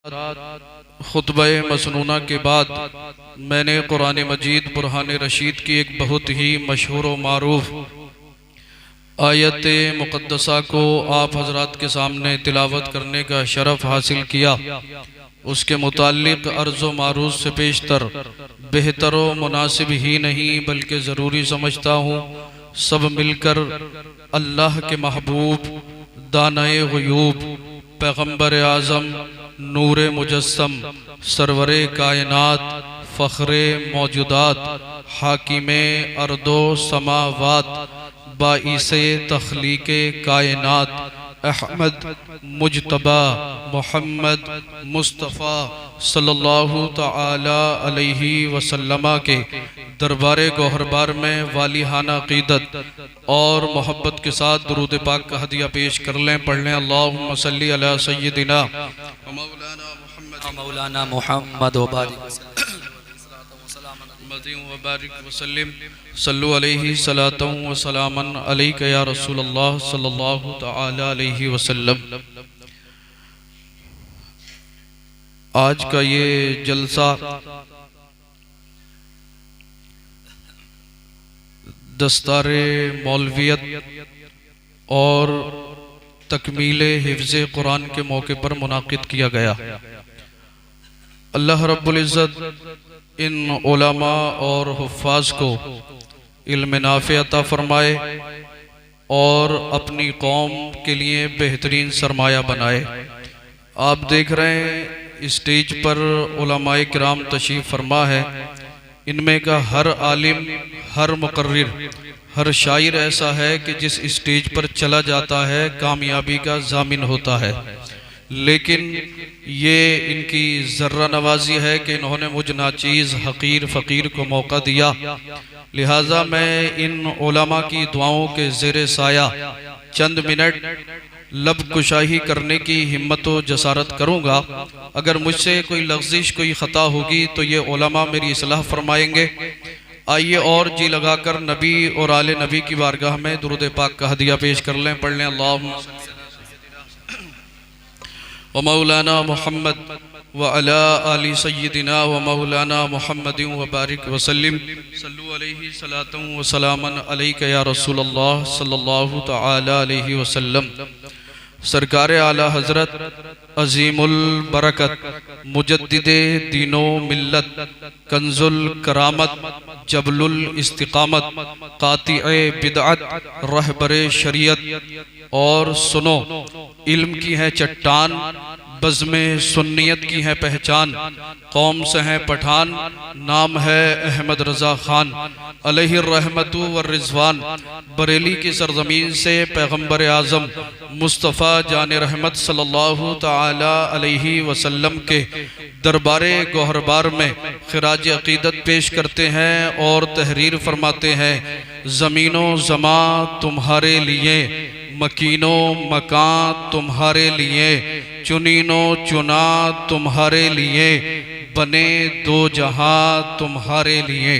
खुतबे मसनूना के बाद मैंने कुरान मजीद बुरहान रशीद की एक बहुत ही मशहूर व मारूफ आयत मुक़द्दसा को आप हजरात के सामने तिलावत करने का शरफ हासिल किया। उसके मुताल्लिक़ अर्ज़ व मारूफ से पेशतर बेहतर व मुनासिब ही नहीं बल्कि ज़रूरी समझता हूँ सब मिलकर अल्लाह के महबूब दानाए ग़ुयूब पैगम्बर आज़म नूरे मुजस्सम सरवरे कायनात फ़ख्रे मौजूदात हाकिमे अर्दो समावात बाइसे तख्लीक़े कायनात अहमद मुजतबा मोहम्मद मुस्तफ़ा सल्लल्लाहु तआला अलैहि वसल्लम के दरबारे गौहरबार में वालिहाना अक़ीदत और मोहब्बत के साथ दुरूद पाक का हदिया पेश कर लें। पढ़ लें अल्लाहुम्मा सल्ली अला सय्यदिना मौलाना मुहम्मद वबारिक वसल्लिम सल्लु अलैहि सलातन व सलामन अलैका या रसूलल्लाह सल्लल्लाहु तआला अलैहि वसल्लम। आज का ये जलसा दस्तारे मौलवियत और तकमीले हिफ्ज़े कुरान के मौके पर मुनाकिद किया गया। अल्लाह रब्बुल इज़्ज़त इन उलमा और हुफ़्फ़ाज़ को इल्म नाफ़े अता फ़रमाए और अपनी कौम के लिए बेहतरीन सरमाया बनाए। आप देख रहे हैं स्टेज पर उलमाए किराम तशरीफ़ फरमा है। इनमें का हर आलिम, हर मुक़र्रिर, हर शायर ऐसा है कि जिस स्टेज पर चला जाता है कामयाबी का ज़ामिन होता है। लेकिन ये इनकी ज़र्रा नवाजी है कि इन्होंने मुझ नाचीज़ हकीर फ़कीर को मौका दिया। लिहाजा मैं इन उलमा की दुआओं के ज़ेरे साया चंद मिनट लब कुशाही करने की हिम्मत व जसारत करूँगा। अगर मुझसे कोई लफ्ज़िश कोई ख़ता होगी तो ये उलमा मेरी इस्लाह फरमाएंगे। आइए और जी लगाकर नबी और आले नबी की बारगाह में दुरूद पाक का हदिया पेश कर लें। पढ़ लें अल्लाहुम्मा व मौलाना मोहम्मद व अला आली सय्यदिना व मौलाना मोहम्मद व बारिक वसल्लिम सल्लु अलैहि सलातन व सलामन अलैका या रसूलल्लाह सल्लल्लाहु तआला अलैहि वसल्लम। सरकार आला हजरत अजीमुल बरकत मुजद्दिदे दीनो मिल्लत कंजुल करामत जबलुल इस्तिकामत कातिए बिदअत रहबरे शरीयत और सुनो इल्म की है चट्टान बज़्मे सुन्नियत की है पहचान कौम से है पठान नाम है अहमद रज़ा खान अलैहि रहमतु व रिज़वान। बरेली की सरजमीन से पैगम्बर आज़म मुस्तफ़ा जान रहमत सल्लल्लाहु तआला अलैहि वसल्लम के दरबारे गौहरबार में खिराज अक़ीदत पेश करते हैं और तहरीर फरमाते हैं। ज़मीनो ज़मा तुम्हारे लिए मकीनो मकान तुम्हारे लिए चुनीनो चुना तुम्हारे लिए बने दो जहां तुम्हारे लिए।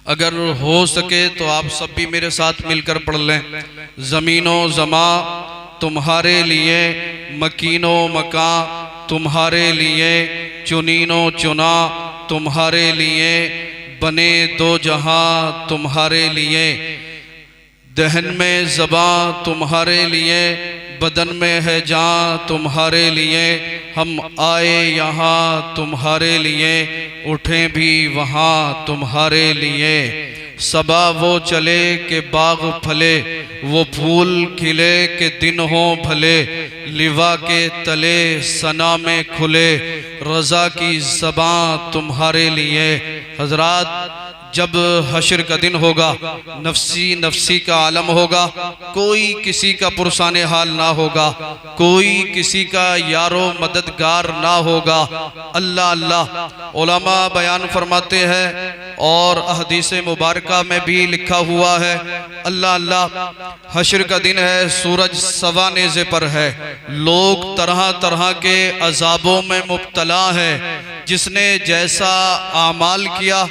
अगर हो सके तो आप सब भी मेरे साथ मिलकर पढ़ लें। ज़मीनो ज़मा तुम्हारे लिए मकीनो मकान तुम्हारे लिए चुनीनो चुना तुम्हारे लिए बने दो जहां तुम्हारे लिए। दहन में ज़बां तुम्हारे लिए बदन में है जान तुम्हारे लिए। हम आए यहाँ तुम्हारे लिए उठें भी वहाँ तुम्हारे लिए। सबा वो चले के बाग फले वो फूल खिले के दिन हो भले लिवा के तले सना में खुले रज़ा की ज़बां तुम्हारे लिए। हजरात जब हश्र का दिन होगा नफसी नफसी का आलम होगा। कोई किसी का पुरसाने हाल ना होगा, कोई किसी का यारो मददगार ना होगा। अल्लाह अल्लाह उलमा बयान फरमाते हैं और अहदीस मुबारका में भी लिखा हुआ है अल्लाह अल्लाह। हश्र का दिन है, सूरज सवा नेज़े पर है, लोग तरह तरह के अजाबों में मुब्तला है। जिसने जैसा आमाल किया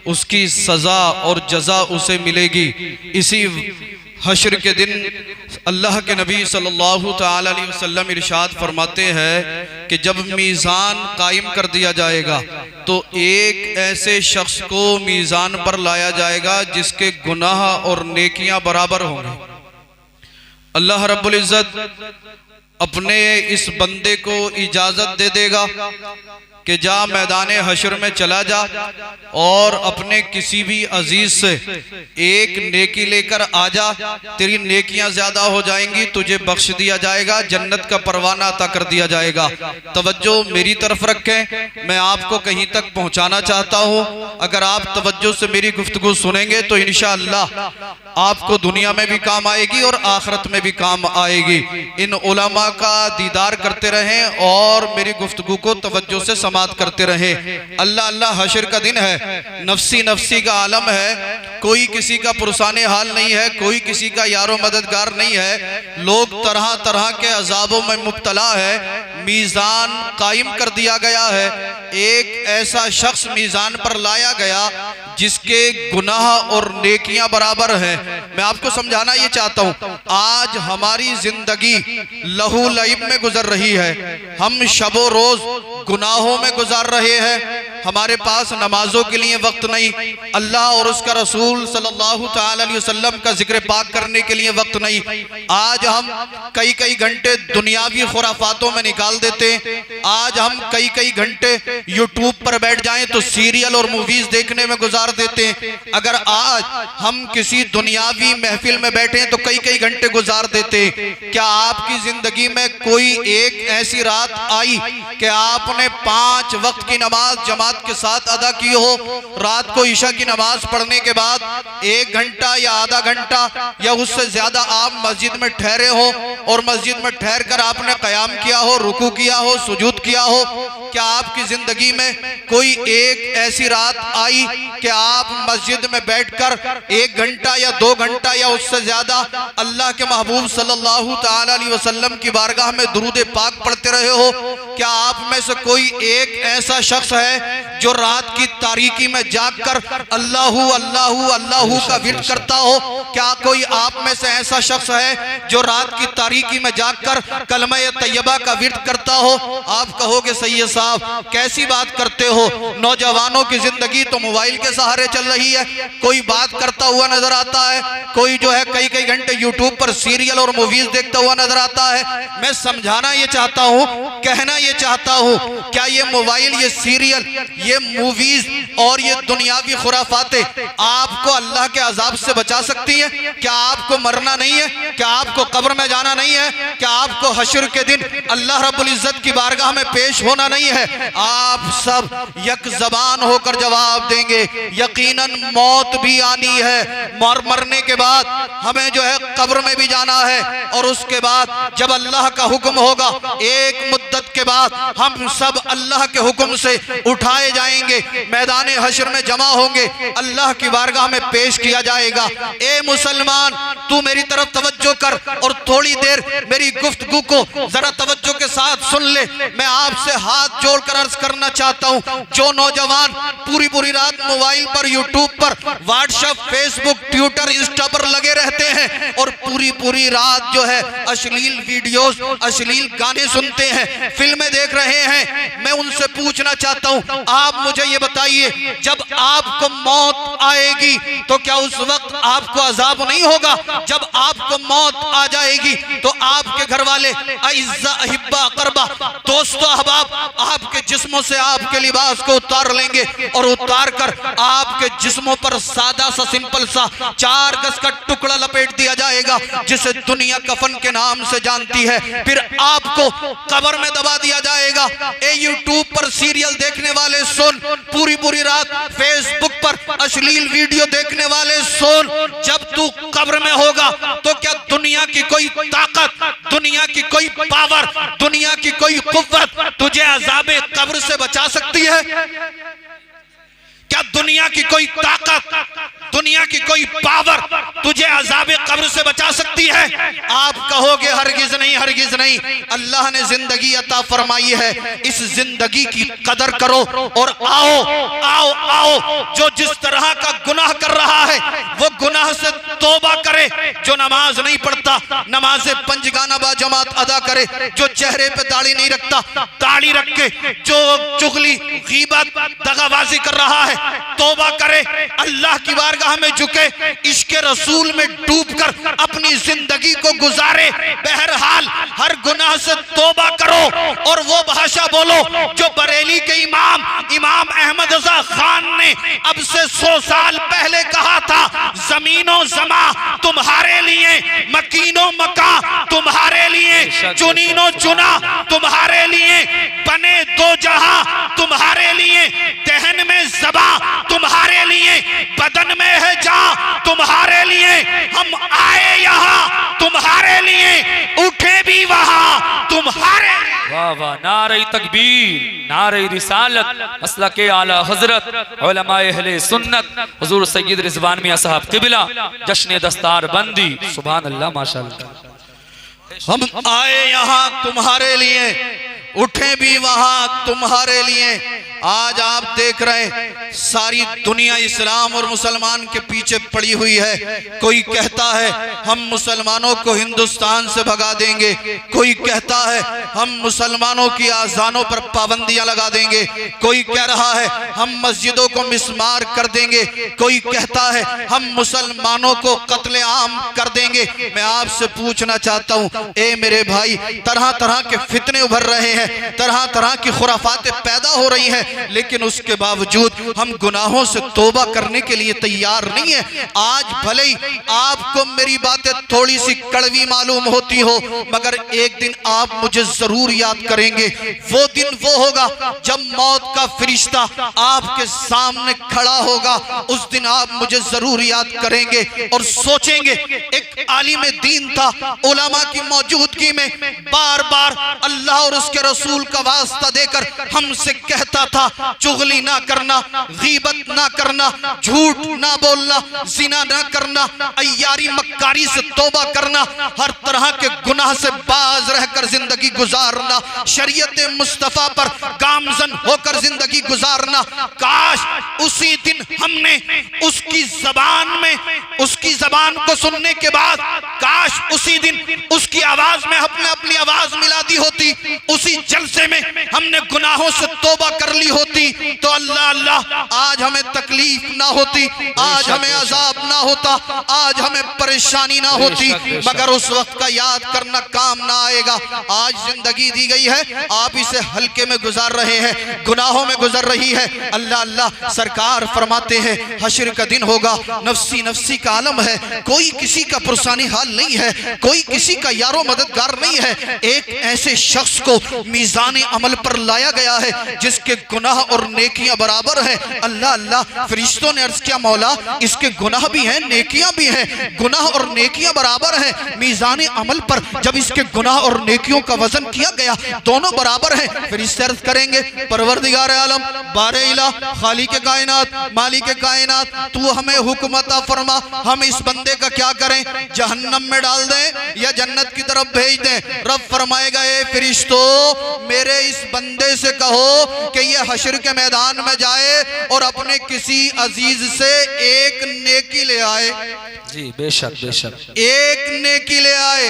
उसकी सज़ा और जज़ा उसे मिलेगी। इसी हश्र के दिन अल्लाह के नबी सल्लल्लाहु ताला अलैहि वसल्लम इरशाद फरमाते हैं कि जब मीज़ान कायम कर दिया जाएगा तो एक ऐसे शख्स को मीज़ान पर लाया जाएगा जिसके गुनाह और नेकियां बराबर होंगे। अल्लाह रब्बुल इज़्ज़त अपने इस बंदे को इजाज़त दे देगा कि जा मैदान हश्र में चला जा और अपने किसी भी अजीज से एक नेकी लेकर आ जा, तेरी नेकियां ज्यादा हो जाएंगी, तुझे बख्श दिया जाएगा, जन्नत का परवाना अता कर दिया जाएगा। तवज्जो मेरी तरफ रखें, मैं आपको कहीं तक पहुंचाना चाहता हूं। अगर आप तवज्जो से मेरी गुफ्तगू सुनेंगे तो इंशाअल्लाह आपको दुनिया में भी काम आएगी और आखिरत में भी काम आएगी। इन उलमा का दीदार करते रहें और मेरी गुफ्तगू को तवज्जो से समात करते रहें। अल्लाह अल्लाह हश्र का दिन है, नफ्सी नफ्सी का आलम है, कोई किसी का पुरसाने हाल नहीं है, कोई किसी का यारो मददगार नहीं है। लोग तरह तरह के अजाबों में मुब्तला है। मीज़ान कायम कर दिया गया है, एक ऐसा शख्स मीज़ान पर लाया गया जिसके गुनाह और नेकियां बराबर हैं। मैं आपको समझाना ये चाहता हूँ, आज हमारी जिंदगी लहू लईब में गुजर रही है, हम शबो रोज गुनाहों में गुजार रहे हैं, हमारे पास नमाजों के लिए वक्त नहीं, अल्लाह और उसका रसूल सल्लल्लाहु ताला अलैहि वसल्लम का जिक्र पाक करने के लिए वक्त नहीं। आज हम कई कई घंटे दुनियावी खुराफातों में निकाल देते हैं। आज हम कई कई घंटे यूट्यूब पर बैठ जाएं तो सीरियल और मूवीज देखने में गुजार देते हैं। अगर आज हम किसी दुनियावी महफिल में बैठे तो कई कई घंटे गुजार देते हैं। क्या आपकी जिंदगी में कोई एक ऐसी रात आई कि आपने 5 वक्त की नमाज जमात के साथ अदा की हो? रात को ईशा की नमाज पढ़ने के बाद 1 घंटा या आधा घंटा या उससे ज्यादा आप मस्जिद में ठहरे हो और मस्जिद में ठहर कर आपने कयाम किया हो, रुकू किया हो, सुजूद किया हो? क्या आपकी जिंदगी में कोई एक ऐसी रात आई कि आप मस्जिद में बैठकर 1 घंटा या 2 घंटा या उससे ज्यादा अल्लाह के महबूब सल्लल्लाहु ताला अलैहि वसल्लम की बारगाह में दुरूद पाक पढ़ते रहे हो? क्या आप में से कोई एक ऐसा शख्स है जो रात की तारीकी में जागकर अल्लाहू अल्लाहू अल्लाहू का विर्द करता हो? क्या कोई आप में से ऐसा शख्स है जो रात की तारीकी में जागकर कलमा तैयबा का विर्द करता हो? आप कहोगे सैयद साहब कैसी बात करते हो, नौजवानों की जिंदगी तो मोबाइल के सहारे चल रही है, कोई बात करता हुआ नजर आता है, कोई जो है कई कई घंटे यूट्यूब पर सीरियल और मूवीज देखता हुआ नजर आता है। मैं समझाना ये चाहता हूँ, कहना ये चाहता हूँ, क्या ये मोबाइल, ये सीरियल, ये मूवीज और ये दुनियावी खुराफाते आपको अल्लाह के अजाब से बचा सकती हैं? क्या आपको मरना नहीं है? क्या आपको कब्र में जाना नहीं है? क्या आपको हश्र के दिन अल्लाह रब्बुल इज्जत की बारगाह में पेश होना नहीं है? आप सब यक ज़बान होकर जवाब देंगे, यकीनन मौत भी आनी है, मरने के बाद हमें जो है कब्र में भी जाना है और उसके बाद जब अल्लाह का हुक्म होगा एक मुद्दत के बाद हम सब अल्लाह के हुक्म से उठाए जाएंगे, मैदान हश्र में जमा होंगे, अल्लाह की बारगाह में पेश किया जाएगा। ए मुसलमान, तू मेरी तरफ तवज्जो कर और थोड़ी देर मेरी गुफ्तगू को जरा तवज्जो के साथ सुन ले। मैं आपसे हाथ जोड़कर अर्ज करना चाहता हूँ, जो नौजवान पूरी पूरी रात मोबाइल पर, यूट्यूब पर, व्हाट्सएप, फेसबुक, ट्विटर, इंस्टा पर लगे रहते हैं और पूरी पूरी रात जो है अश्लील वीडियोस, अश्लील गाने सुनते हैं, फिल्में देख रहे हैं, मैं उनसे पूछना चाहता हूँ, आप मुझे ये बताइए, जब आपको मौत आएगी तो क्या उस वक्त आपको अजाब नहीं होगा? जब आपको मौत आ जाएगी तो आपके घर वाले, अइज़्ज़ा, अहिब्बा, अक़रबा, दोस्तों, अहबाब आपके जिस्मों से आपके लिबास को उतार लेंगे और उतार कर आपके जिस्मों पर सादा सा, सिंपल सा 4 गज का टुकड़ा लपेट दिया जाएगा जिसे दुनिया कफन के नाम से जानती है। फिर आपको कब्र में दबा दिया जाएगा। ए यूट्यूब पर सीरियल देखने वाले सुन, पूरी पूरी रात फेसबुक पर अश्लील वीडियो देखने वाले सुन, जब तू कब्र में होगा तो क्या दुनिया की कोई ताकत, दुनिया की कोई पावर, दुनिया की कोई कुव्वत तुझे अज़ाबे कब्र से बचा सकती है? क्या दुनिया की कोई ताकत दुनिया की कोई पावर तुझे अज़ाब कब्र से बचा सकती है? आप कहोगे हरगिज नहीं, हरगिज नहीं। अल्लाह ने जिंदगी अता फरमाई है, इस जिंदगी की कदर करो और आओ आओ आओ। जो जिस तरह का गुनाह कर रहा है वो गुनाह से तौबा करे। जो नमाज नहीं पढ़ता नमाज़े पंजगाना बा जमात अदा करे। जो चेहरे पे दाढ़ी नहीं रखता दाढ़ी रख के, जो चुगली गीबत दगाबाजी कर रहा है तौबा करे, अल्लाह की बारगाह में झुके, इश्क रसूल में डूबकर अपनी जिंदगी को गुजारे। बहरहाल हर गुनाह से तौबा करो और वो भाषा बोलो जो बरेली के इमाम अहमद रजा खान ने अब से 100 साल पहले कहा था। जमीनो जमा तुम्हारे लिए, मकीनो मका तुम्हारे लिए, चुनीनो चुना तुम्हारे लिए, बने दो जहां तुम्हारे लिए, दहन में ज़बा तुम्हारे लिए, बदन में है जान तुम्हारे लिए। हम आए यहाँ तुम्हारे लिए, उठे भी वहां तुम्हारे लिए। वाह वाह, नारे तकबीर, नारे रिसालत, मसलके आला हजरत, उलमाए अहले सुन्नत, हुजूर सैयद रिजवान मियां साहब किबला, जश्न दस्तार बंदी। सुभान अल्लाह, माशाअल्लाह। हम आए यहाँ तुम्हारे लिए, उठे भी वहां तुम्हारे लिए। आज आप देख रहे हैं सारी दुनिया इस्लाम और मुसलमान के पीछे पड़ी हुई है। कोई कहता है हम मुसलमानों को हिंदुस्तान से भगा देंगे, कोई कहता है हम मुसलमानों की आज़ानों पर पाबंदियां लगा देंगे, कोई कह रहा है हम मस्जिदों को मिस्मार कर देंगे, कोई कहता है हम मुसलमानों को कत्ले आम कर देंगे। मैं आपसे पूछना चाहता हूँ, ए मेरे भाई, तरह तरह के फितने उभर रहे हैं, तरह तरह की खुराफातें पैदा हो रही हैं, लेकिन उसके बावजूद हम गुनाहों से तौबा करने के लिए तैयार नहीं है। आज भले ही आपको मेरी बातें थोड़ी सी कड़वी मालूम होती हो, मगर एक दिन आप मुझे जरूर याद करेंगे। वो दिन वो होगा जब मौत का फरिश्ता आपके सामने खड़ा होगा। उस दिन आप मुझे जरूर याद करेंगे और सोचेंगे, एक आलिम दीन था, उलमा की मौजूदगी में बार बार अल्लाह और उसके रसूल का वास्ता देकर हमसे कहता था चुगली ना करना, गीबत ना करना, झूठ ना बोलना, जिना ना करना, अय्यारी मक्कारी से तौबा करना, हर तरह के गुनाह से बाज रहकर जिंदगी गुजारना, शरीयत मुस्तफा पर गामजन होकर जिंदगी गुजारना। काश उसी दिन हमने उसकी जबान में, उसकी जबान को सुनने के बाद काश उसी दिन उसकी आवाज में हमने अपनी आवाज मिला दी होती, उसी जलसे में हमने गुनाहों से तौबा कर ली होती, तो अल्लाह अल्लाह आज हमें तकलीफ ना होती, आज हमें अजाब ना होता, आज हमें परेशानी ना होती। मगर उस वक्त का याद करना काम ना आएगा। आज जिंदगी दी गई है, आप इसे हल्के में गुजार रहे हैं, गुनाहों में गुजर रही है। अल्लाह अल्लाह, सरकार फरमाते हैं हश्र का दिन होगा, नफ्सी नफ्सी का आलम है, कोई किसी का पुरसानी हाल नहीं है, कोई किसी का यारो मददगार नहीं है। एक ऐसे शख्स को मीज़ान अमल पर लाया गया है जिसके गुनाह और नेकियां बराबर हैं। अल्लाह अल्लाह, फरिश्तों ने अर्ज किया मौला इसके गुनाह भी हैं नेकियां भी हैं, गुनाह और नेकियां बराबर हैं। मीज़ान अमल पर जब इसके गुनाह और नेकियों का वजन किया गया, दोनों बराबर हैं। फरिश्ते अर्ज करेंगे परवरदिगार आलम, बारे इला, खालिक कायनात, मालिक कायनात, तू हमें हुक्म अता फरमा, हम इस बंदे का क्या करें, जहन्नम में डाल दें या जन्नत की तरफ भेज दें। रब फरमाएगा, ए फरिश्तों मेरे इस बंदे से कहो कि ये हश्र के मैदान में जाए और अपने किसी अजीज से एक नेकी ले आए। जी बेशक बेशक, एक नेकी ले आए।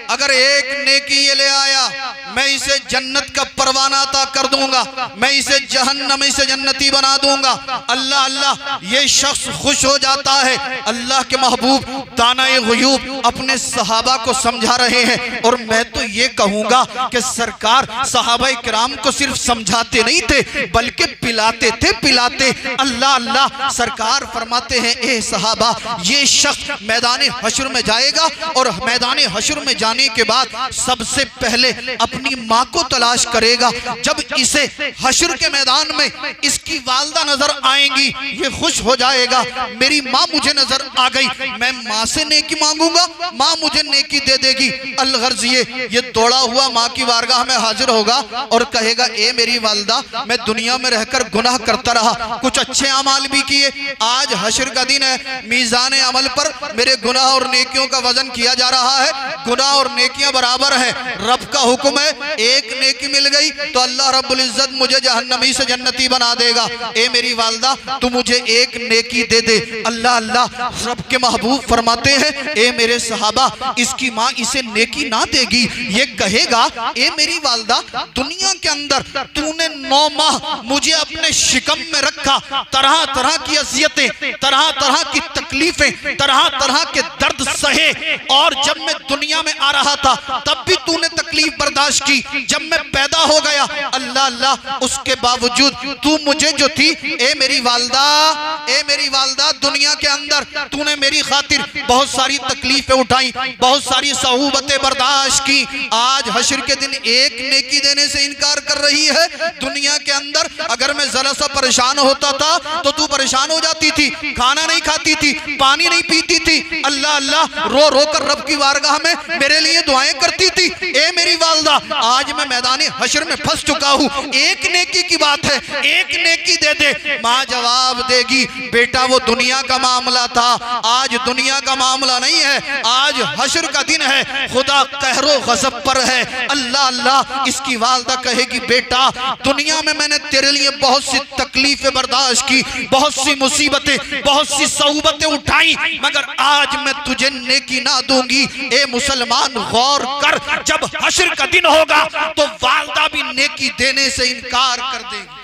अगर एक नेकी ये ले आया, मैं इसे जन्नत का परवाना अता कर दूंगा, मैं इसे जहन्नम से जन्नती बना दूंगा। अल्लाह अल्लाह, ये शख्स खुश हो जाता है। अल्लाह के महबूब दानाए गुयूब अपने सहाबा को समझा रहे हैं, और मैं तो ये कहूंगा कि सरकार सहाबा किराम को सिर्फ समझाते नहीं थे बल्कि पिलाते थे, पिलाते। अल्लाह अल्लाह, सरकार फरमाते हैं, ए सहाबा, ये शख्स मैदान हश्र में जाएगा और मैदान हश्र में जाने के बाद सबसे पहले अपनी माँ को तलाश करेगा। जब इसे हश्र के मैदान में इसकी वालदा नजर आएंगी, ये खुश हो जाएगा, मेरी माँ मुझे नजर आ गई, मैं माँ से नेकी मांगूंगा, माँ मुझे नेकी दे देगी। अलगर्ज ये दौड़ा हुआ माँ की बारगाह में हाजिर होगा और कहेगा, ए मेरी वालदा, मैं दुनिया में रहकर गुनाह करता रहा, रहा, कुछ अच्छे अमाल भी किए। आज हश्र का दिन है, मीज़ान अमल पर मेरे गुनाह और नेकियों का वजन किया जा रहा है। गुनाह और नेकियां बराबर है। रब का हुक्म है, एक नेकी मिल गई तो अल्लाह रब्बुल इज्जत मुझे जहन्नमी से जन्नती बना देगा। ए मेरी वालदा, तू मुझे एक नेकी दे दे। अल्लाह अल्लाह रब के महबूब फरमाते हैं, ए मेरे सहाबा, इसकी माँ इसे नेकी ना देगी। ये कहेगा, ए मेरी वालदा, दुनिया के अंदर तूने 9 माह मुझे अपने शिकम में रखा, तरह तरह की अज़ियतें, तरह तरह की तकलीफें, तरह तरह के दर्द सहे, और जब मैं दुनिया में आ रहा था तब भी तूने तकलीफ बर्दाश्त की। जब मैं पैदा हो गया, अल्लाह अल्लाह, उसके बावजूद तू मुझे जो थी, ए मेरी वालदा, दुनिया के अंदर तूने मेरी खातिर बहुत सारी तकलीफें उठाई, बहुत सारी सहूबतें बर्दाश्त की। आज हश्र के दिन एक नेकी देने से इनकार कर रही है। दुनिया के अंदर अगर मैं जरा सा परेशान होता था तो तू परेशान हो जाती थी, खाना नहीं खाती थी, पानी नहीं पीती थी, अल्लाह अल्लाह रो रो कर रब की बारगाह में मेरे लिए दुआएं करती थी। ए मेरी वालदा, आज मैं मैदान हश्र में फंस चुका हूँ, एक नेकी की बात है, एक नेकी दे दे। माँ जवाब देगी, बेटा वो दुनिया का मामला था, आज दुनिया का मामला नहीं है, आज हश्र का दिन है, खुदा कहरो गज़ब पर है। अल्लाह अल्लाह, इसकी वालदा कहेगी, बेटा दुनिया में मैंने तेरे लिए बहुत सी तकलीफें बर्दाश्त की, बहुत सी मुसीबतें, बहुत सी सऊबतें उठाई, मगर आज मैं तुझे नेकी ना दूंगी। ए मुसलमान, गौर कर, जब हश्र का दिन होगा तो वालदा भी नेकी देने से इनकार कर देगी।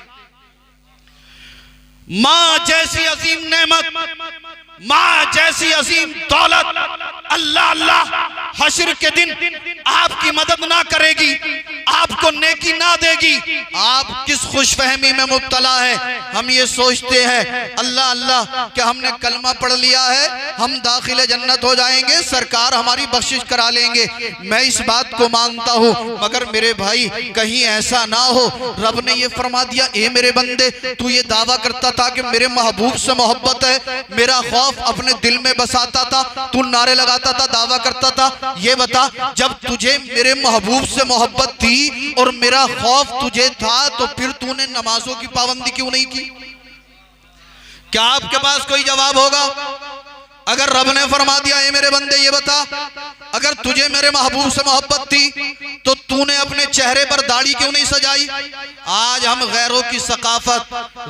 माँ जैसी अजीम नेमत, माँ जैसी अजीम दौलत, अल्लाह अल्लाह हश्र के दिन आपकी मदद ना करेगी, आपको नेकी ना देगी। आप किस खुशफहमी में मुब्तला है। हम ये सोचते हैं, अल्लाह अल्लाह, क्या हमने कलमा पढ़ लिया है, हम दाखिले जन्नत हो जाएंगे, सरकार हमारी बख्शिश करा लेंगे। मैं इस बात को मानता हूँ, मगर मेरे भाई कहीं ऐसा ना हो, रब ने ये फरमा दिया, ए मेरे बंदे, तू ये दावा करता था कि मेरे महबूब से मोहब्बत है, मेरा खौफ अपने दिल में बसाता था, तू नारे लगाता था, दावा करता था। ये बता, जब तुझे मेरे महबूब से मोहब्बत थी और मेरा खौफ तुझे था, तो फिर तूने नमाजों की पाबंदी क्यों नहीं की? क्या आपके पास कोई जवाब होगा? अगर रब ने फरमा दिया, ए मेरे बंदे ये बता, अगर तुझे मेरे महबूब से मोहब्बत थी तो तूने अपने चेहरे पर दाढ़ी क्यों नहीं सजाई? आज हम गैरों की सकाफत,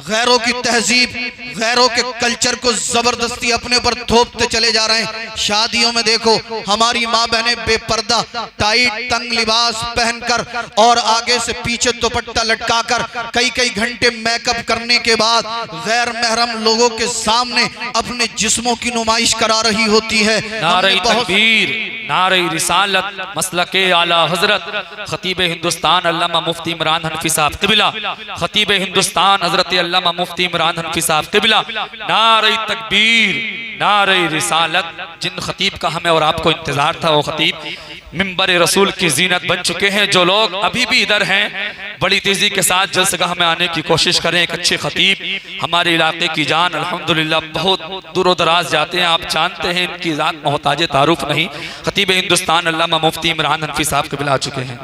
गैरों की तहजीब, गैरों के कल्चर को जबरदस्ती अपने ऊपर थोपते चले जा रहे हैं। शादियों में देखो, हमारी माँ बहनें बेपर्दा, टाइट तंग लिबास पहनकर और आगे से पीछे दुपट्टा लटकाकर कई कई घंटे मेकअप करने के बाद गैर महरम लोगों के सामने अपने जिस्मों की नुमाइश करा रही होती है। नारे तकबीर, नारे रिसालत, मसलके आला हजरत खतीब हिंदुस्तान अल्लामा मुफ्ती इमरान हनफी साहब क़िबला, खतीब हिंदुस्तान हजरत अल्लामा मुफ्ती इमरान हनफी साहब क़िबला, नारे तकबीर, नारे रिसालत। जिन खतीब का हमें और आपको इंतजार था, वो खतीब मिंबर रसूल की जीनत बन चुके हैं। जो लोग अभी भी इधर हैं, बड़ी तेजी के साथ जलसगाह में आने की कोशिश करें। एक अच्छे खतीब हमारे इलाके की जान, अल्हम्दुलिल्लाह बहुत दूर दराज जाते हैं, आप जानते हैं, इनकी जात मोहताज तारुफ नहीं। खतीब हिंदुस्तान अल्लामा मुफ्ती इमरान हनफी साहब क़िबला आ चुके हैं।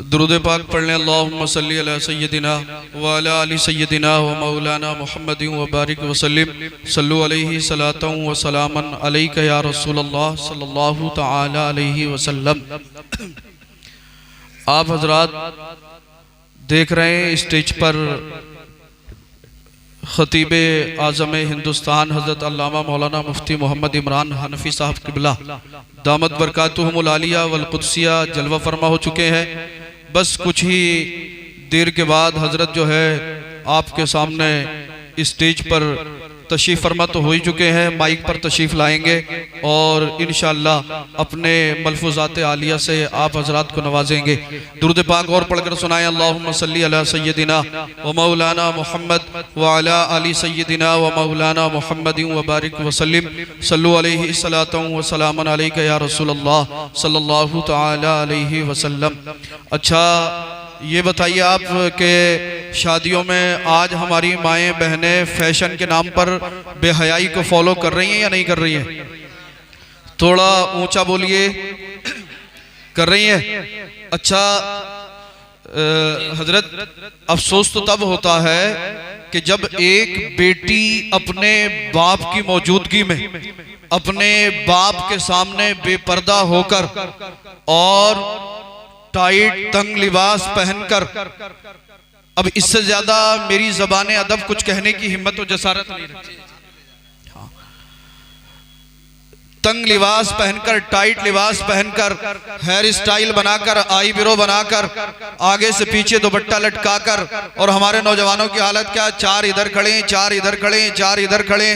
दुरूद पाक पढ़ लें। अल्लाहुम्मा सल्ली अला सय्यदिना व अला आलि सय्यदिना व मौलाना मुहम्मदिन व बारिक वसल्लिम सल्लु अलैहि सलातन व सलामन अलैका या रसूलल्लाह सल्लल्लाहु तआला अलैहि वसल्लम। आप हजरात देख रहे हैं स्टेज पर खतीब आज़म हिंदुस्तान हज़रत अल्लामा मौलाना मुफ्ती मोहम्मद इमरान हनफी साहब क़िबला दामत बरकातुहुमुल आलिया वल कुद्सिया जलवा फरमा हो चुके हैं। बस कुछ ही देर के बाद हजरत जो है आपके सामने स्टेज पर तशरीफ़ फरमा तो हो ही चुके हैं, माइक पर तशरीफ़ लाएंगे और इंशाअल्लाह अपने मलफूज़ात आलिया से आप हजरात को नवाजेंगे। दुरूद पाक और पढ़कर सुनाएं। अल्लाहुम्मा सल्ली अला सय्यदिना व मौलाना मुहम्मद व अला आलि सय्यदिना व मौलाना मुहम्मदिन व बारिक वसल्लिम सल्लु अलैहि सलातन व सलामन अलैका या रसूलल्लाह सल्लल्लाहु तआला अलैहि वसल्लम। अच्छा, ये बताइए आप के शादियों में आज हमारी माएँ बहनें फैशन के नाम पर बेहयाई को फॉलो कर रही हैं या नहीं कर रही हैं? थोड़ा ऊंचा बोलिए। कर रही है? अच्छा हजरत, अफसोस तो तब होता है कि जब एक बेटी अपने बाप की मौजूदगी में अपने बाप के सामने बेपर्दा होकर और टाइट तंग लिबास पहनकर, अब इससे ज्यादा मेरी ज़बान अदब कुछ कहने की हिम्मत और जसारत नहीं रखती। तंग लिबास पहनकर, टाइट लिबास पहनकर, हेयर स्टाइल बनाकर, आई ब्रो बनाकर, आगे से पीछे दुपट्टा लटकाकर, और हमारे नौजवानों की हालत क्या, चार इधर खड़े, चार इधर खड़े, चार इधर खड़े,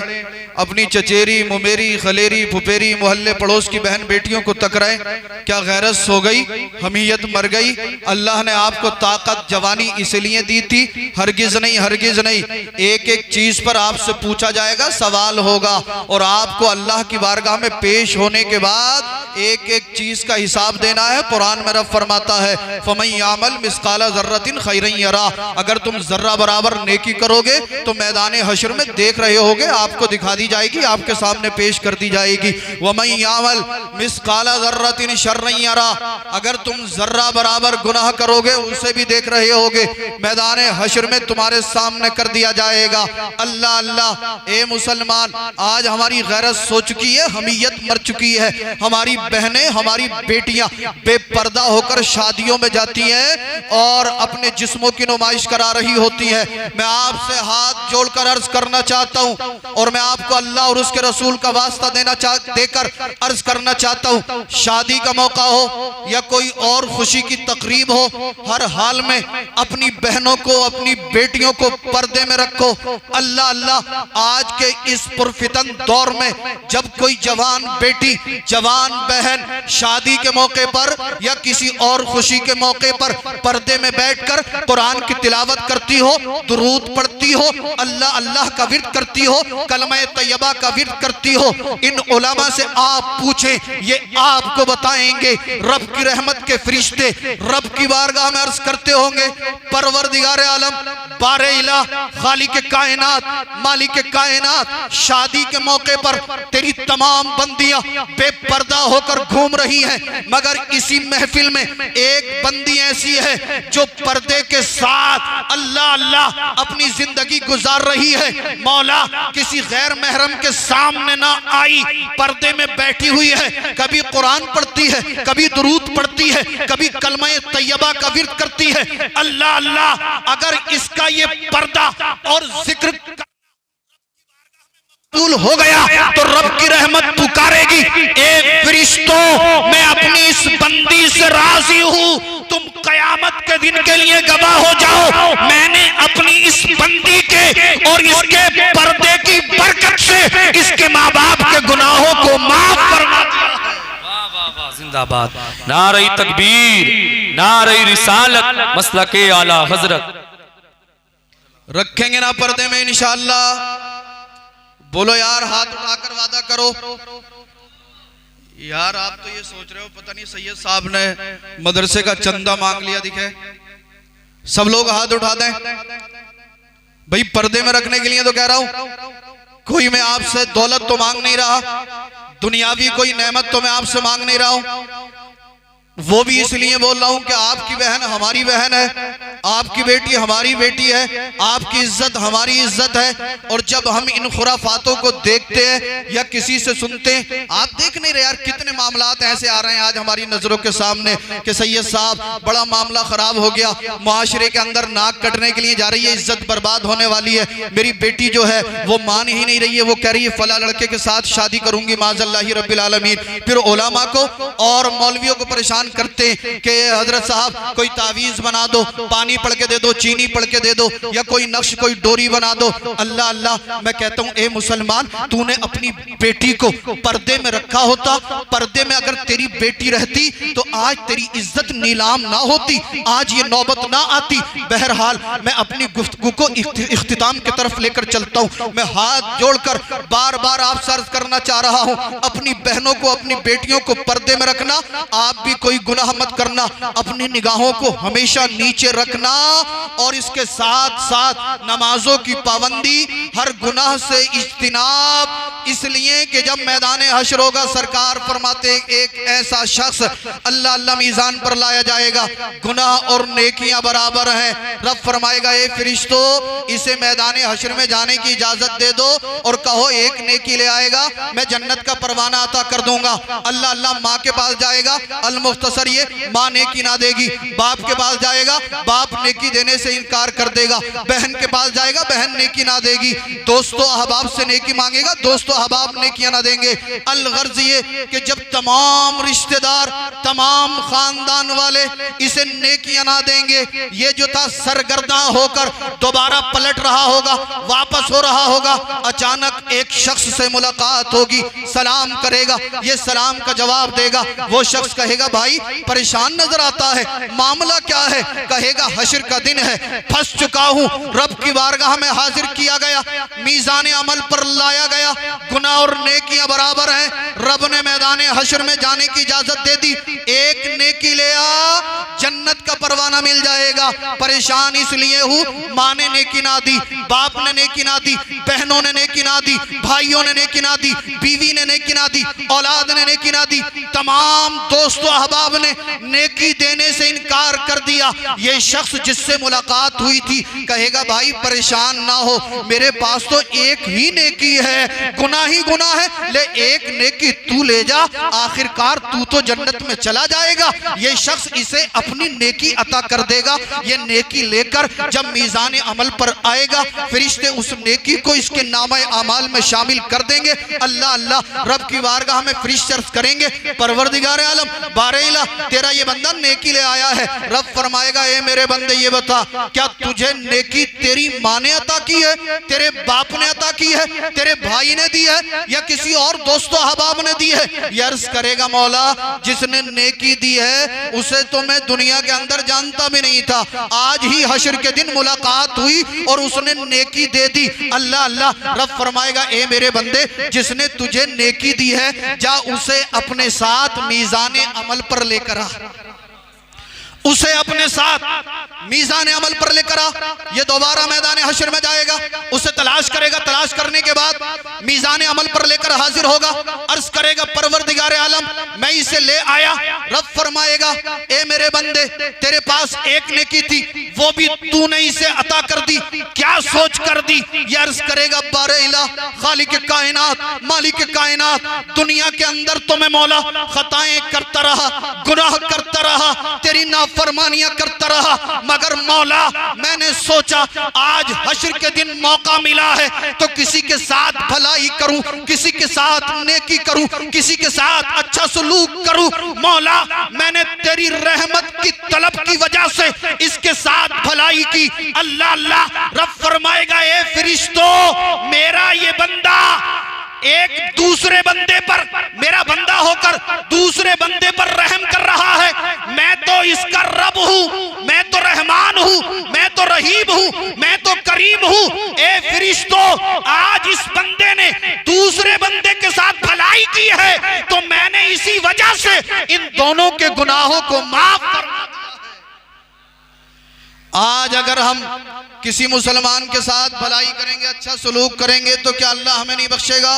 अपनी चचेरी, मुमेरी, खलेरी, फुफेरी, मोहल्ले पड़ोस की बहन बेटियों को तकराए। क्या गैरत सो गई, हमीयत मर गई? अल्लाह ने आपको ताकत, जवानी इसलिए दी थी? हरगिज नहीं, हरगिज नहीं। एक एक चीज पर आपसे पूछा जाएगा, सवाल होगा, और आपको अल्लाह की बारगाह में पेश होने के बाद एक एक चीज का हिसाब देना है। कुरान में रब फरमाता है, फमन यामल मिस्काला ज़र्रतिन खैरन यरा, अगर तुम जर्रा बराबर नेकी करोगे तो मैदान हशर में देख रहे होगे, आपको दिखा दी जाएगी, आपके सामने पेश कर दी जाएगी। वमन यामल मिस्काला ज़र्रतिन शर्रन यरा, अगर तुम जर्रा बराबर गुनाह करोगे उसे भी देख रहे होगे, मैदान हशर में तुम्हारे सामने कर दिया जाएगा। अल्लाह अल्लाह, ए मुसलमान, आज हमारी गैरत सो चुकी है, हमीयत मर चुकी है। हमारी बहनें, हमारी बेटियां बेपर्दा होकर शादियों में जाती हैं और अपने जिस्मों की नुमाइश करा रही होती है। मैं आपसे हाथ जोड़कर अर्ज करना चाहता हूं, और मैं आपको अल्लाह और उसके रसूल का वास्ता देकर अर्ज करना चाहता हूं, शादी का मौका हो या कोई और खुशी की तकरीब हो, हर हाल में अपनी बहनों को, अपनी बेटियों को पर्दे में रखो। अल्लाह अल्लाह, आज के इस पुरफितन दौर में जब कोई जवान बेटी, जवान बहन शादी के मौके पर या किसी और खुशी के मौके पर पर्दे में बैठकर कुरान की तिलावत करती हो, दुरूद पढ़ती हो, अल्लाह अल्लाह का विर्द करती हो, कलमा तैयबा का विर्द करती हो, इन उलमा से आप पूछें, ये आपको बताएंगे। रब की रहमत के फरिश्ते रब की बारगाह में अर्ज करते होंगे, परवरदिगार आलम, बारे इलाह, खालिक कायनात, मालिक कायनात, शादी के मौके पर तेरी तमाम बंदियां बेपर्दा होकर घूम रही हैं, मगर इसी महफिल में एक बंदी ऐसी है जो पर्दे के साथ अल्लाह अल्लाह अपनी जिंदगी गुजार रही है। मौला किसी गैर महरम के सामने ना आई, पर्दे में बैठी हुई है, कभी कुरान पढ़ती है, कभी दुरूद पढ़ती है, कभी कलमा तैयबा का विर्द करती है। अल्लाह अल्लाह, अगर इसका ये पर्दा और जिक्र हो गया तो रब की रहमत पुकारेगी, ए फरिश्तों, मैं अपनी इस बंदी से राजी हूं, तुम कयामत के दिन के लिए गवाह हो जाओ। मैंने अपनी इस बंदी के और इसके पर्दे की बरकत से इसके माँ बाप के गुनाहों को माफ फरमा दिया। जिंदाबाद, नारे तकबीर, नारे रिसालत, मसलके आला हजरत। रखेंगे ना पर्दे में इंशाअल्लाह? बोलो यार, हाथ उठाकर वादा करो। यार आप तो ये सोच रहे हो पता नहीं सैयद साहब ने मदरसे का चंदा मांग लिया दिखे। सब लोग हाथ उठा दें भाई, पर्दे में रखने के लिए तो कह रहा हूं। कोई मैं आपसे दौलत तो मांग नहीं रहा, दुनियावी कोई नेमत तो मैं आपसे मांग नहीं रहा हूं। वो भी इसलिए बोल रहा हूं कि आपकी बहन हमारी बहन है, आपकी बेटी हमारी बेटी है, आपकी इज्जत हमारी इज्जत है। और जब हम इन खुराफातों को देखते हैं या किसी से सुनते हैं, आप देख नहीं रहे यार कितने मामलात ऐसे आ रहे हैं आज हमारी नजरों के सामने कि सैयद साहब बड़ा मामला खराब हो गया, मुआशरे के अंदर नाक कटने के लिए जा रही है, इज्जत बर्बाद होने वाली है, मेरी बेटी जो है वो मान ही नहीं रही है, वो कह रही है फला लड़के के साथ शादी करूंगी माज़अल्लाहि रब्बिल आलमीन। फिर उलमा को और मौलवियों को परेशान करते कि हजरत साहब कोई तावीज बना दो, पानी पढ़ के दे दो, चीनी पढ़ के दे दो, या कोई नक्श, कोई डोरी बना दो। अल्लाह अल्लाह, मैं कहता हूं ए मुसलमान, तूने अपनी बेटी को पर्दे में रखा होता, पर्दे में अगर तेरी बेटी रहती तो आज तेरी इज्जत नीलाम ना होती, आज ये नौबत ना आती। बहरहाल मैं अपनी गुफ्तगू को इख्तिताम की तरफ लेकर चलता हूं। मैं हाथ जोड़कर बार बार आपसे अर्ज करना चाह रहा हूं, अपनी बहनों को, अपनी बेटियों को पर्दे में रखना। आप भी कोई गुनाह मत करना, अपनी निगाहों को हमेशा नीचे रखना, और इसके साथ साथ नमाजों की पाबंदी, हर गुनाह से इज्तिनाब, इस इसलिए कि जब मैदान हश्र होगा सरकार फरमाते एक ऐसा शख्स अल्लाह अल्लाह मीज़ान पर लाया जाएगा, गुनाह और नेकियां बराबर हैं। रब फरमाएगा ए फरिश्तों इसे मैदान हश्र में जाने की इजाजत दे दो और कहो एक नेकी ले आएगा, मैं जन्नत का परवाना अता कर दूंगा। अल्लाह अल्लाह माँ के पास जाएगा, अल मुख्तसर ये माँ नेकी ना देगी। बाप के पास जाएगा, बाप नेकी देने से इनकार कर देगा। बहन के पास जाएगा, बहन नेकी ना देगी। दोस्तों अहबाब से नेकी मांगेगा, दोस्तों अहबाब नेकियां ना देंगे। अल गर्ज ये कि जब तमाम रिश्तेदार तमाम खानदान वाले इसे नेकियां ना देंगे, ये जो था सरगर्दा होकर दोबारा पलट रहा होगा, वापस हो रहा होगा। अचानक एक शख्स से मुलाकात होगी, सलाम करेगा, ये सलाम का जवाब देगा। वो शख्स कहेगा भाई परेशान नजर आता है, मामला क्या है? कहेगा हश्र का दिन है, फंस चुका हूं, रब की बारगाह में हाजिर किया गया, मीज़ान अमल पर लाया गया, गुनाह और नेकियां बराबर हैं। रब ने मैदान हश्र में जाने की इजाजत दे दी, एक नेकी ले आ, जन्नत का परवाना मिल जाएगा। परेशान इसलिए हूं, माँ ने नेकी ना दी, बाप ने नेकी ना दी, बहनों ने नेकी ना दी, भाइयों ने नेकी ना दी, बीवी ने नेकी ना दी, औलाद ने नेकी ना दी, तमाम दोस्तों अहबाब ने नेकी देने से इनकार कर दिया। ये शख्स जिससे मुलाकात हुई थी कहेगा भाई परेशान ना हो, मेरे पास तो एक ही नेकी है, गुनाह ही गुनाह है, ले एक नेकी तू ले जा, आखिरकार तू तो जन्नत में चला जाएगा। ये शख्स इसे अपनी नेकी अता कर देगा। ये नेकी लेकर जब मीज़ान अमल पर आएगा, फरिश्ते उस नेकी को इसके नामा अमाल में शामिल कर देंगे। अल्लाह अल्लाह रब की बारगाह में फरिश्ते अर्ज़ करेंगे परवरदिगार आलम बारेला तेरा ये बंदा नेकी ले आया है। रब फरमाएगा ए मेरे बंदे ये बता क्या तुझे नेकी तेरी माँ ने अता की है, तेरे बाप ने अता की है, तेरे भाई ने दी है, या किसी और दोस्तों अहबाब ने दी है? ये अर्ज़ करेगा मौला जिसने नेकी दी है उसे तो मैं दुनिया के अंदर जानता भी नहीं था, आज ही हश्र के दिन मुलाकात हुई और उसने नेकी दे दी। अल्लाह अल्लाह रब फरमाएगा ए मेरे बंदे जिसने तुझे नेकी दी है जा उसे अपने साथ मीज़ान अमल पर लेकर आ, उसे अपने साथ मीज़ान अमल पर लेकर आ। ये दोबारा मैदान हश्र में जाएगा, उसे तलाश करेगा, तलाश करने के बाद मीज़ान अमल पर लेकर हाजिर होगा, अर्ज करेगा परवरदिगार आलम मैं इसे ले आया। रब फरमाएगा ए मेरे बंदे तेरे पास एक नेकी थी वो भी तूने इसे अता कर दी, क्या सोच कर दी? ये अर्ज करेगा बारे इला खालिक कायनात मालिक कायनात दुनिया के अंदर तो मैं मौला खताएं करता रहा, गुनाह करता रहा, तेरी फरमानियां करता रहा, मगर मौला मैंने सोचा आज हश्र के दिन मौका मिला है तो किसी के साथ भलाई करूं, किसी के साथ नेकी करूं, किसी के साथ अच्छा सलूक करूं। मौला मैंने तेरी रहमत की तलब की वजह से इसके साथ भलाई की। अल्लाह अल्लाह रब फरमाएगा ए फरिश्तों मेरा ये बंदा एक दूसरे बंदे पर, मेरा बंदा होकर दूसरे बंदे पर रहम कर रहा है। मैं तो इसका रब हूं, मैं तो रहमान हूं, मैं तो रहीम हूं, मैं तो करीम हूं। ए फरिश्तों आज इस बंदे ने दूसरे बंदे के साथ भलाई की है तो मैंने इसी वजह से इन दोनों के गुनाहों को माफ कर। आज अगर हम किसी मुसलमान के साथ भलाई करेंगे, अच्छा सलूक करेंगे तो क्या अल्लाह हमें नहीं बख्शेगा?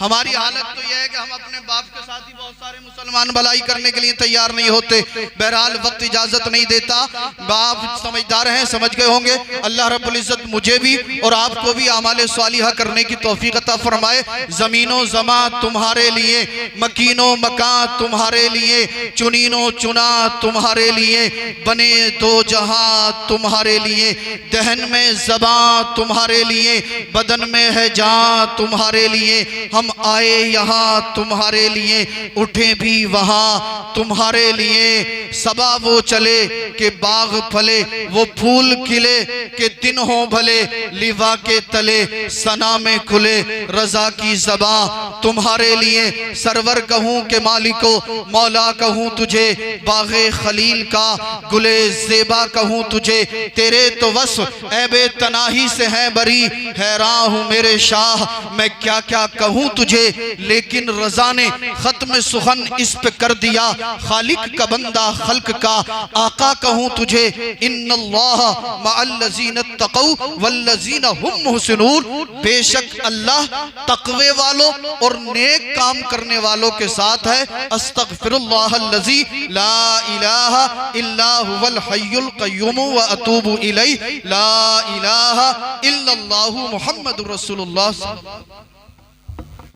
हमारी हालत तो यह है कि हम अपने बाप के साथ ही बहुत सारे मुसलमान भलाई करने के लिए तैयार नहीं होते। बहरहाल वक्त इजाजत नहीं देता, बाप समझदार हैं, समझ गए होंगे। अल्लाह रब्बुल इज्जत मुझे भी और आपको भी आमाल सालिहा करने की तौफीक अता फरमाए। ज़मीनो ज़मा तुम्हारे लिए, मकीनो मकान तुम्हारे लिए, चुनीनो चुना तुम्हारे लिए, बने दो जहां तुम्हारे लिए, दहन में ज़बां तुम्हारे लिए, बदन में है जान तुम्हारे लिए। हम आए यहाँ तुम्हारे लिए, उठे भी वहाँ तुम्हारे लिए। सबा वो चले के बाग फले, वो फूल खिले के दिन हो भले, लिवा के तले सना में खुले रजा की ज़बां तुम्हारे लिए। सरवर कहूँ के मालिको मौला कहूँ तुझे, बाग़े खलील का गुले ज़ेबा कहूँ तुझे, तेरे तो वस्फ़ ऐबे तनाही से है बरी। हैरान हूँ मेरे शाह मैं क्या क्या कहूँ तुझे, लेकिन रज़ा ने ख़त्म सुखन इस पे कर दिया। खालिक का बंदा खल्क का आका कहूँ तुझे। इन्नल्लाह मअल्लज़ीना तक़ौ वल्लज़ीना हुम मुहसिनून, बेशक अल्लाह तक़वे वालों और नेक काम करने वालों के साथ है। अस्तग़फिरुल्लाहल्लज़ी ला इलाहा इल्ला हुवल हय्युल क़य्यूम व अतूबु इलैहि ला इलाहा इल्लल्लाहु मुहम्मदुर रसूलुल्लाह।